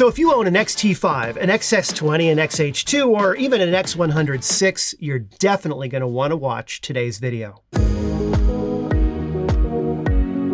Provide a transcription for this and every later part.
So if you own an X-T5, an XS20, an XH2, or even an X106, you're definitely going to want to watch today's video.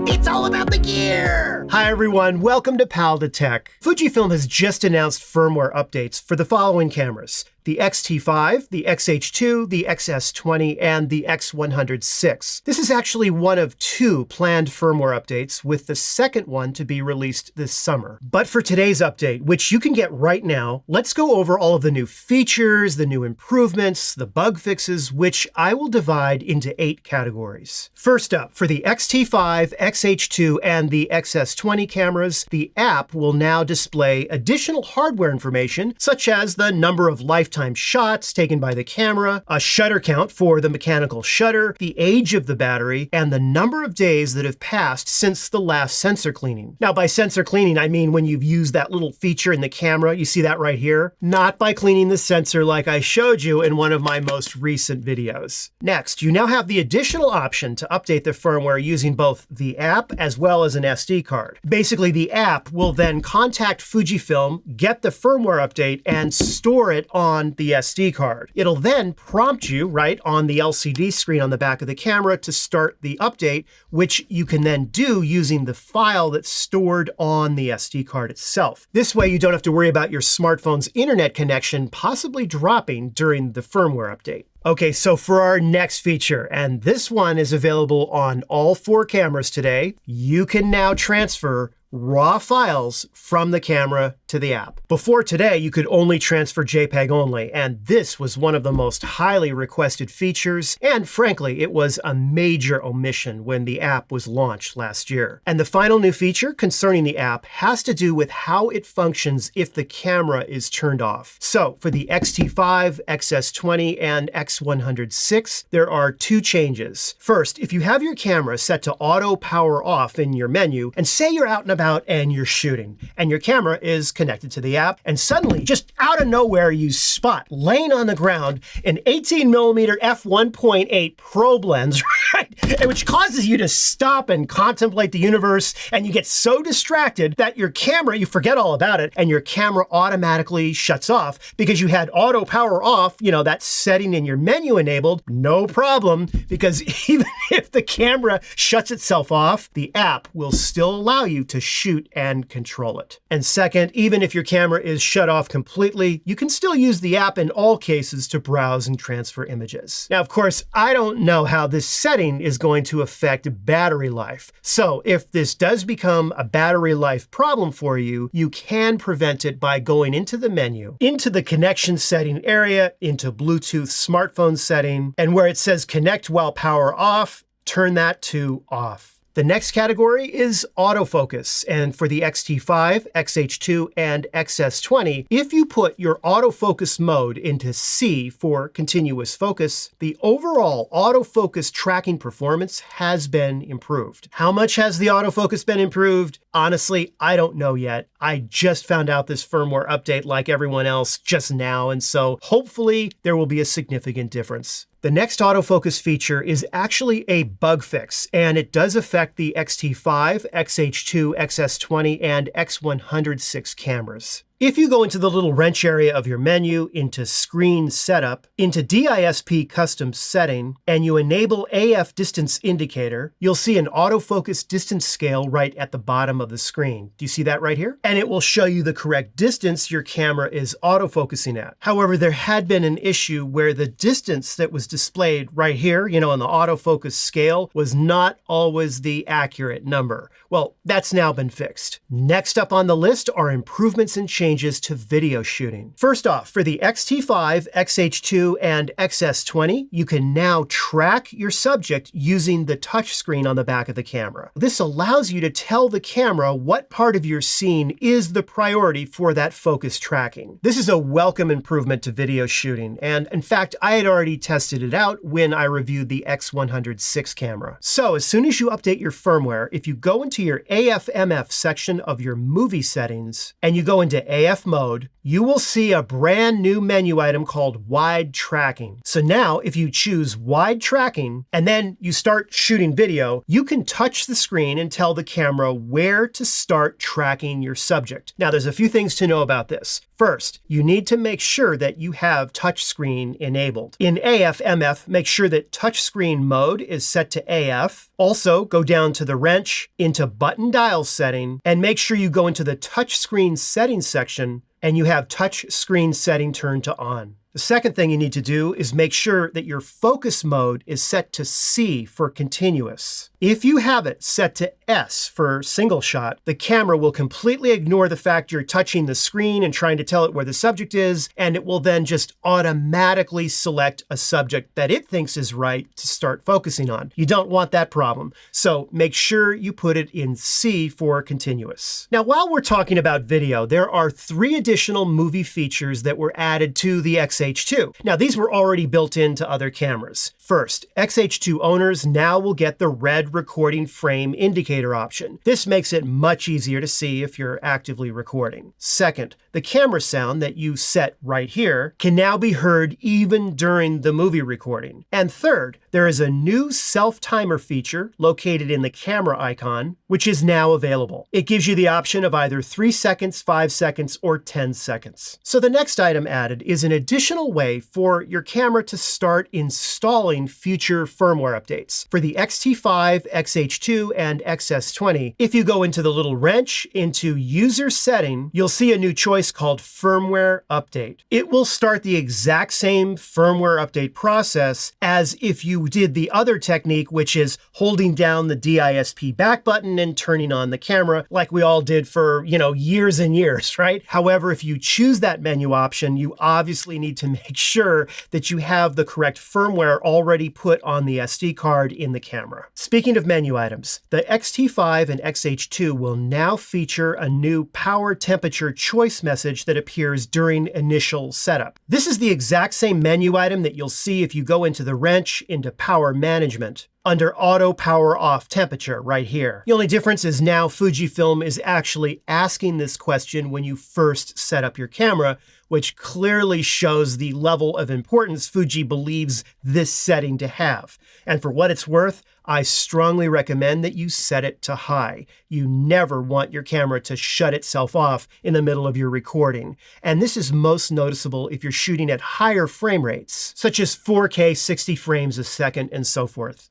It's all about the gear! Hi everyone, welcome to Pal to Tech. Fujifilm has just announced firmware updates for the following cameras: the X-T5, the XH2, the XS20, and the X106. This is actually one of two planned firmware updates, with the second one to be released this summer. But for today's update, which you can get right now, let's go over all of the new features, the new improvements, the bug fixes, which I will divide into 8 categories. First up, for the X-T5, XH2, and the XS20 cameras, the app will now display additional hardware information, such as the number of lifetime shots taken by the camera, a shutter count for the mechanical shutter, the age of the battery, and the number of days that have passed since the last sensor cleaning. Now, by sensor cleaning, I mean when you've used that little feature in the camera, you see that right here? Not by cleaning the sensor like I showed you in one of my most recent videos. Next, you now have the additional option to update the firmware using both the app as well as an SD card. Basically, the app will then contact Fujifilm, get the firmware update, and store it on the SD card. It'll then prompt you right on the LCD screen on the back of the camera to start the update, which you can then do using the file that's stored on the SD card itself. This way you don't have to worry about your smartphone's internet connection possibly dropping during the firmware update. Okay, so for our next feature, and this one is available on all 4 cameras today, you can now transfer raw files from the camera to the app. Before today, you could only transfer JPEG only, and this was one of the most highly requested features, and frankly, it was a major omission when the app was launched last year. And the final new feature concerning the app has to do with how it functions if the camera is turned off. So for the X-T5, XS20, and X106, there are 2 changes. First, if you have your camera set to auto power off in your menu, and say you're out and about and you're shooting, and your camera is connected to the app, and suddenly, just out of nowhere, you spot, laying on the ground, an 18mm f1.8 probe lens, right? Which causes you to stop and contemplate the universe, and you get so distracted that your camera, you forget all about it, and your camera automatically shuts off because you had auto power off, you know, that setting in your menu enabled. No problem, because even if the camera shuts itself off, the app will still allow you to shoot and control it. And second, even if your camera is shut off completely, you can still use the app in all cases to browse and transfer images. Now, of course, I don't know how this setting is going to affect battery life. So if this does become a battery life problem for you, you can prevent it by going into the menu, into the connection setting area, into Bluetooth smartphone setting, and where it says connect while power off, turn that to off. The next category is autofocus, and for the X-T5, XH2, and XS20, if you put your autofocus mode into C for continuous focus, the overall autofocus tracking performance has been improved. How much has the autofocus been improved? Honestly, I don't know yet. I just found out this firmware update like everyone else just now, and so hopefully there will be a significant difference. The next autofocus feature is actually a bug fix, and it does affect the X-T5, XH2, XS20, and X106 cameras. If you go into the little wrench area of your menu, into Screen Setup, into DISP Custom Setting, and you enable AF Distance Indicator, you'll see an autofocus distance scale right at the bottom of the screen. Do you see that right here? And it will show you the correct distance your camera is autofocusing at. However, there had been an issue where the distance that was displayed right here, you know, on the autofocus scale, was not always the accurate number. Well, that's now been fixed. Next up on the list are improvements and changes to video shooting. First off, for the X-T5, XH2, and XS20, you can now track your subject using the touchscreen on the back of the camera. This allows you to tell the camera what part of your scene is the priority for that focus tracking. This is a welcome improvement to video shooting, and in fact, I had already tested it out when I reviewed the X106 camera. So as soon as you update your firmware, if you go into your AFMF section of your movie settings, and you go into AF mode, you will see a brand new menu item called wide tracking. So now if you choose wide tracking and then you start shooting video, you can touch the screen and tell the camera where to start tracking your subject. Now there's a few things to know about this. First, you need to make sure that you have touchscreen enabled. In AF/MF, make sure that touchscreen mode is set to AF. Also, go down to the wrench, into button dial setting, and make sure you go into the touchscreen settings section and you have touchscreen setting turned to on. The second thing you need to do is make sure that your focus mode is set to C for continuous. If you have it set to S for single shot, the camera will completely ignore the fact you're touching the screen and trying to tell it where the subject is, and it will then just automatically select a subject that it thinks is right to start focusing on. You don't want that problem, so make sure you put it in C for continuous. Now, while we're talking about video, there are 3 additional movie features that were added to the XH2. Now, these were already built into other cameras. First, XH2 owners now will get the red recording frame indicator option. This makes it much easier to see if you're actively recording. Second, the camera sound that you set right here can now be heard even during the movie recording. And third, there is a new self-timer feature located in the camera icon, which is now available. It gives you the option of either 3 seconds, 5 seconds, or 10 seconds. So the next item added is an additional way for your camera to start installing future firmware updates. For the X-T5, XH2, and XS20, if you go into the little wrench into user setting, you'll see a new choice called firmware update. It will start the exact same firmware update process as if you did the other technique, which is holding down the DISP back button and turning on the camera like we all did for, years and years, right? However, if you choose that menu option, you obviously need to make sure that you have the correct firmware already put on the SD card in the camera. Speaking of menu items, the X-T5 and XH2 will now feature a new power temperature choice message that appears during initial setup. This is the exact same menu item that you'll see if you go into the wrench into power management under auto power off temperature right here. The only difference is now Fujifilm is actually asking this question when you first set up your camera, which clearly shows the level of importance Fuji believes this setting to have. And for what it's worth, I strongly recommend that you set it to high. You never want your camera to shut itself off in the middle of your recording. And this is most noticeable if you're shooting at higher frame rates, such as 4K 60 frames a second and so forth.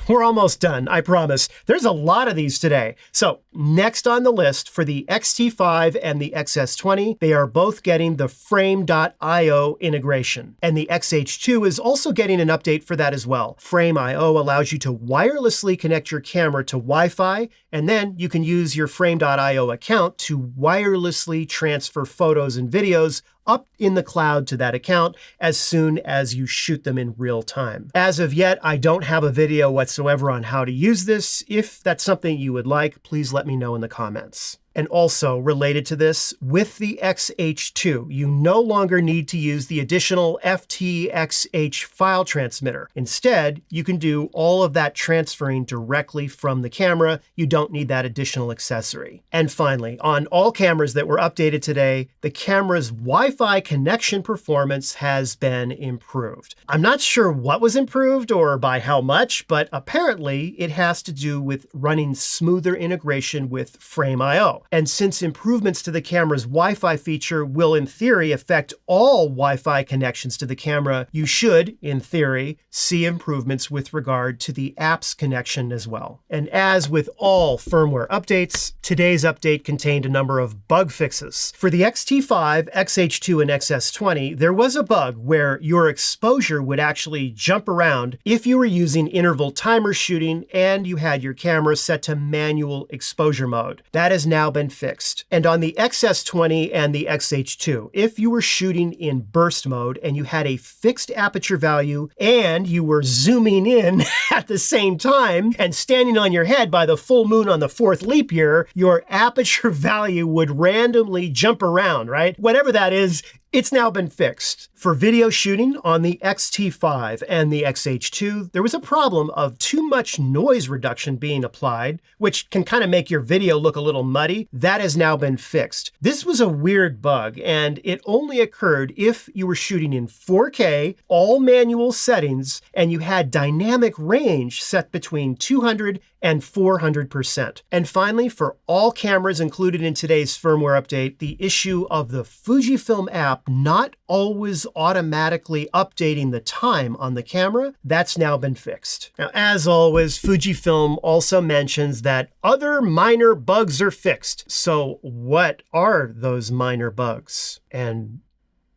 We're almost done, I promise. There's a lot of these today. So next on the list for the X-T5 and the XS20, they are both getting the Frame.io integration. And the XH2 is also getting an update for that as well. Frame.io allows you to wirelessly connect your camera to Wi-Fi, and then you can use your Frame.io account to wirelessly transfer photos and videos up in the cloud to that account as soon as you shoot them in real time. As of yet, I don't have a video whatsoever on how to use this. If that's something you would like, please let me know in the comments. And also related to this, with the XH2, you no longer need to use the additional FTXH file transmitter. Instead, you can do all of that transferring directly from the camera. You don't need that additional accessory. And finally, on all cameras that were updated today, the camera's Wi-Fi connection performance has been improved. I'm not sure what was improved or by how much, but apparently it has to do with running smoother integration with Frame.io. And since improvements to the camera's Wi-Fi feature will in theory affect all Wi-Fi connections to the camera, you should, in theory, see improvements with regard to the app's connection as well. And as with all firmware updates, today's update contained a number of bug fixes. For the X-T5, XH2, and XS20, there was a bug where your exposure would actually jump around if you were using interval timer shooting and you had your camera set to manual exposure mode. That has now been fixed. And on the XS20 and the XH2, if you were shooting in burst mode and you had a fixed aperture value and you were zooming in at the same time and standing on your head by the full moon on the 4th leap year, your aperture value would randomly jump around, right? Whatever that is, It's now been fixed. For video shooting on the X-T5 and the X-H2, there was a problem of too much noise reduction being applied, which can kind of make your video look a little muddy. That has now been fixed. This was a weird bug, and it only occurred if you were shooting in 4K, all manual settings, and you had dynamic range set between 200 and 400%. And finally, for all cameras included in today's firmware update, the issue of the Fujifilm app not always automatically updating the time on the camera, that's now been fixed. Now, as always, Fujifilm also mentions that other minor bugs are fixed. So what are those minor bugs? And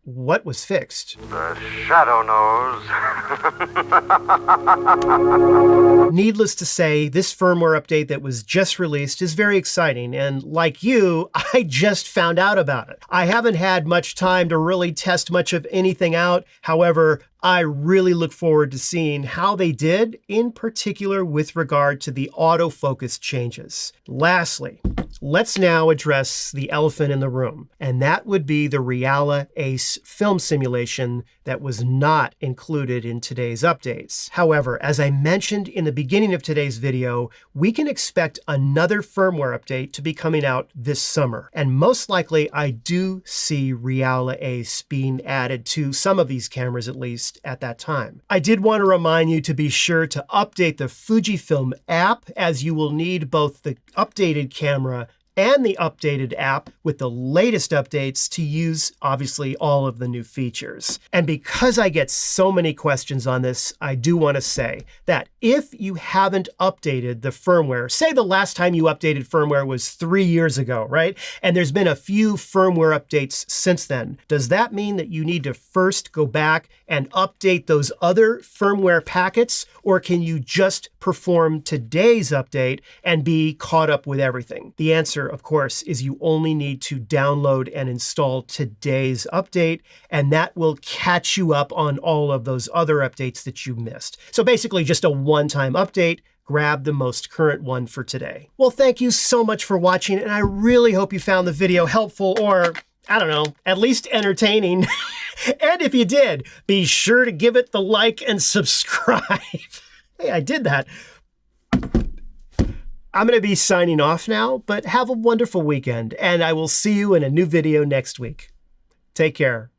what was fixed? The shadow knows. Needless to say, this firmware update that was just released is very exciting, and like you, I just found out about it. I haven't had much time to really test much of anything out. However, I really look forward to seeing how they did, in particular with regard to the autofocus changes. Lastly, let's now address the elephant in the room, and that would be the Reala Ace film simulation that was not included in today's updates. However, as I mentioned in the beginning of today's video, we can expect another firmware update to be coming out this summer, and most likely I do see Reala Ace being added to some of these cameras at least at that time. I did want to remind you to be sure to update the Fujifilm app, as you will need both the updated camera and the updated app with the latest updates to use, obviously, all of the new features. And because I get so many questions on this, I do want to say that if you haven't updated the firmware, say the last time you updated firmware was 3 years ago, right? And there's been a few firmware updates since then. Does that mean that you need to first go back and update those other firmware packets, or can you just perform today's update and be caught up with everything? The answer, of course, is you only need to download and install today's update, and that will catch you up on all of those other updates that you missed. So basically just a one-time update. Grab the most current one for today. Well, thank you so much for watching, and I really hope you found the video helpful, or I don't know, at least entertaining. And if you did, be sure to give it the like and subscribe. Hey, I did that. I'm going to be signing off now, but have a wonderful weekend, and I will see you in a new video next week. Take care.